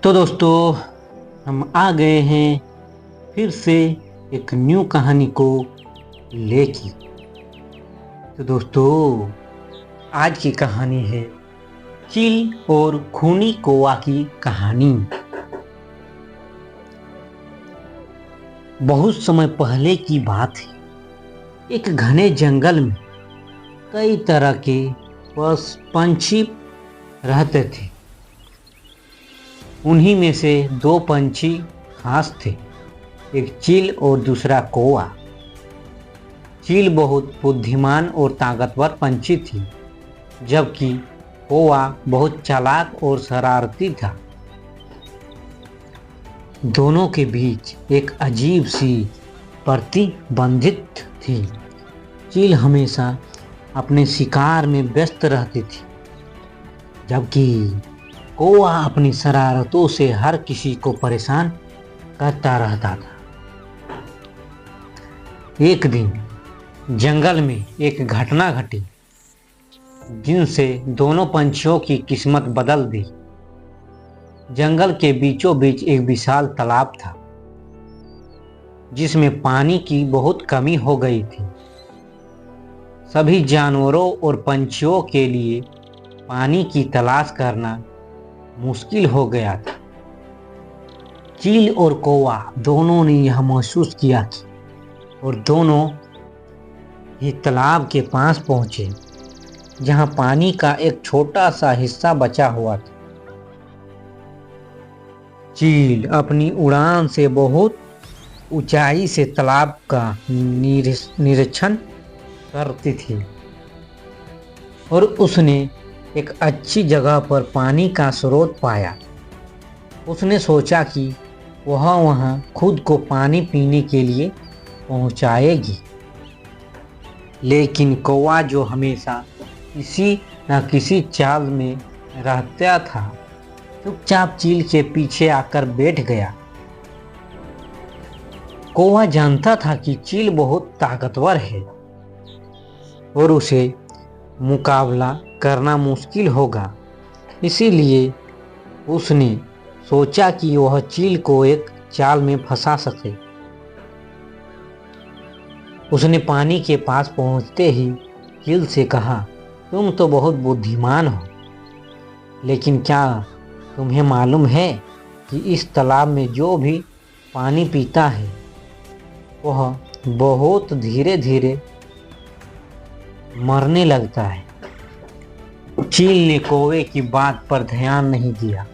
तो दोस्तों, हम आ गए हैं फिर से एक न्यू कहानी को लेके। तो दोस्तों, आज की कहानी है चील और खूनी कौवा की कहानी। बहुत समय पहले की बात है। एक घने जंगल में कई तरह के पंछी रहते थे। उन्हीं में से दो पंछी खास थे, एक चील और दूसरा कौवा। चील बहुत बुद्धिमान और ताकतवर पंछी थी, जबकि कौवा बहुत चालाक और शरारती था। दोनों के बीच एक अजीब सी प्रतिबंधित थी। चील हमेशा अपने शिकार में व्यस्त रहती थी, जबकि कौवा अपनी शरारतों से हर किसी को परेशान करता रहता था। एक दिन जंगल में एक घटना घटी, जिनसे दोनों पंछियों की किस्मत बदल दी। जंगल के बीचों बीच एक विशाल तालाब था, जिसमें पानी की बहुत कमी हो गई थी। सभी जानवरों और पंछियों के लिए पानी की तलाश करना मुश्किल हो गया था। चील और कौवा दोनों ने यह महसूस किया और दोनों ही तालाब के पास पहुंचे, जहां पानी का एक छोटा सा हिस्सा बचा हुआ था। चील अपनी उड़ान से बहुत ऊंचाई से तालाब का निरीक्षण करती थी और उसने एक अच्छी जगह पर पानी का स्रोत पाया। उसने सोचा कि वह वहां खुद को पानी पीने के लिए पहुंचाएगी, लेकिन कौवा, जो हमेशा किसी न किसी चाल में रहता था, चुपचाप चील के पीछे आकर बैठ गया। कौवा जानता था कि चील बहुत ताकतवर है और उसे मुकाबला करना मुश्किल होगा, इसीलिए उसने सोचा कि वह चील को एक चाल में फंसा सके। उसने पानी के पास पहुंचते ही चील से कहा, तुम तो बहुत बुद्धिमान हो, लेकिन क्या तुम्हें मालूम है कि इस तालाब में जो भी पानी पीता है वह बहुत धीरे धीरे मरने लगता है। चील ने कौवे की बात पर ध्यान नहीं दिया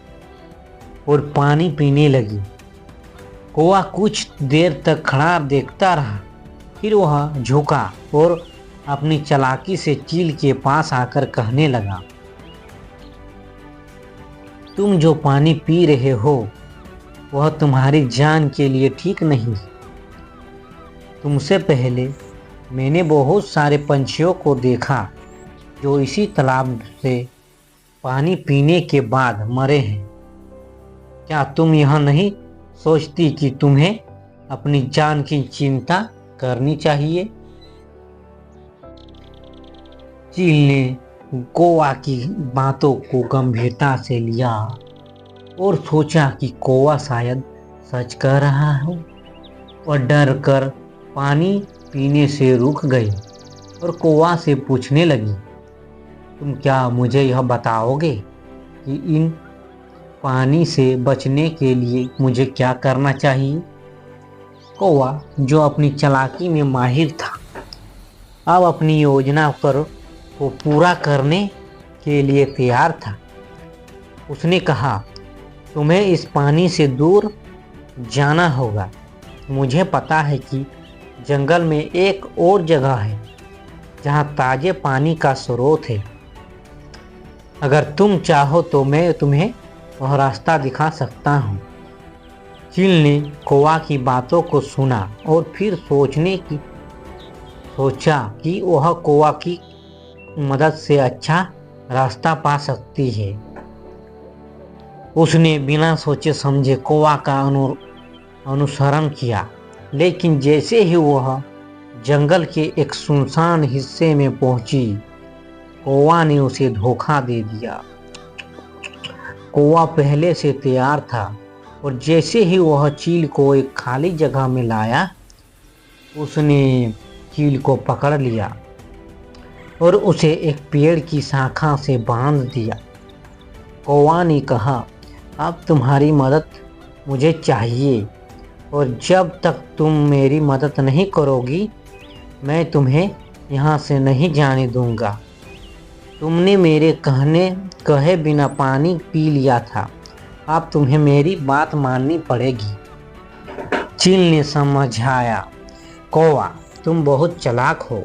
और पानी पीने लगी। कौवा कुछ देर तक खड़ा देखता रहा, फिर वह झुका और अपनी चालाकी से चील के पास आकर कहने लगा, तुम जो पानी पी रहे हो वह तुम्हारी जान के लिए ठीक नहीं। तुमसे पहले मैंने बहुत सारे पंछियों को देखा जो इसी तालाब से पानी पीने के बाद मरे हैं। क्या तुम यह नहीं सोचती कि तुम्हें अपनी जान की चिंता करनी चाहिए? चील ने कौवा की बातों को गंभीरता से लिया और सोचा कि कौवा शायद सच कह रहा हो, और डर कर पानी पीने से रुक गई और कौवा से पूछने लगी, तुम क्या मुझे यह बताओगे कि इन पानी से बचने के लिए मुझे क्या करना चाहिए? कौवा, जो अपनी चालाकी में माहिर था, अब अपनी योजना को पूरा करने के लिए तैयार था। उसने कहा, तुम्हें इस पानी से दूर जाना होगा। मुझे पता है कि जंगल में एक और जगह है जहां ताजे पानी का स्रोत है। अगर तुम चाहो तो मैं तुम्हें वह रास्ता दिखा सकता हूँ। चील ने कौवा की बातों को सुना और फिर सोचा कि वह कौवा की मदद से अच्छा रास्ता पा सकती है। उसने बिना सोचे समझे कौवा का अनुसरण किया, लेकिन जैसे ही वह जंगल के एक सुनसान हिस्से में पहुंची, कौवा ने उसे धोखा दे दिया। कौवा पहले से तैयार था और जैसे ही वह चील को एक खाली जगह में लाया, उसने चील को पकड़ लिया और उसे एक पेड़ की शाखा से बांध दिया। कौवा ने कहा, अब तुम्हारी मदद मुझे चाहिए और जब तक तुम मेरी मदद नहीं करोगी, मैं तुम्हें यहाँ से नहीं जाने दूंगा। तुमने मेरे कहे बिना पानी पी लिया था, अब तुम्हें मेरी बात माननी पड़ेगी। चील ने समझाया, कौवा तुम बहुत चालाक हो,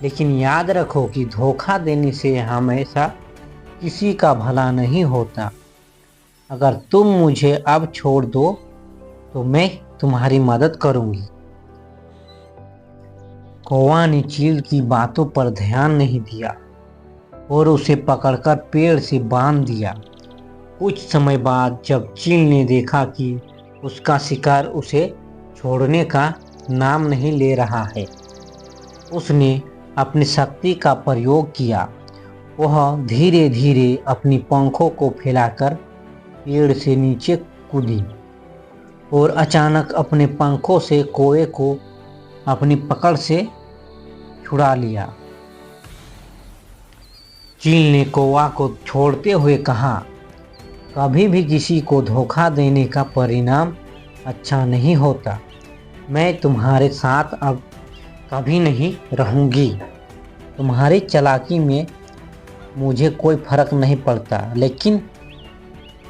लेकिन याद रखो कि धोखा देने से हमेशा किसी का भला नहीं होता। अगर तुम मुझे अब छोड़ दो तो मैं तुम्हारी मदद करूंगी। कौवा ने चील की बातों पर ध्यान नहीं दिया और उसे पकड़कर पेड़ से बांध दिया। कुछ समय बाद जब चील ने देखा कि उसका शिकार उसे छोड़ने का नाम नहीं ले रहा है, उसने अपनी शक्ति का प्रयोग किया। वह धीरे धीरे अपनी पंखों को फैलाकर पेड़ से नीचे कूदी और अचानक अपने पंखों से कौवे को अपनी पकड़ से छुड़ा लिया। चील ने कौवा को छोड़ते हुए कहा, कभी भी किसी को धोखा देने का परिणाम अच्छा नहीं होता। मैं तुम्हारे साथ अब कभी नहीं रहूंगी। तुम्हारी चालाकी में मुझे कोई फर्क नहीं पड़ता, लेकिन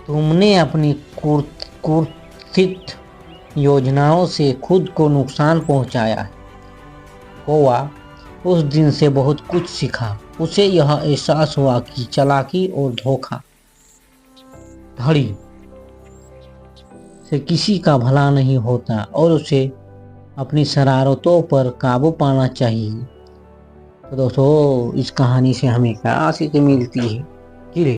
तुमने अपनी कुत्सित योजनाओं से खुद को नुकसान पहुंचाया है। कौवा उस दिन से बहुत कुछ सीखा। उसे यह एहसास हुआ कि चालाकी और धोखाधड़ी से किसी का भला नहीं होता और उसे अपनी शरारतों पर काबू पाना चाहिए। तो दोस्तों, इस कहानी से हमें क्या सीख मिलती है कि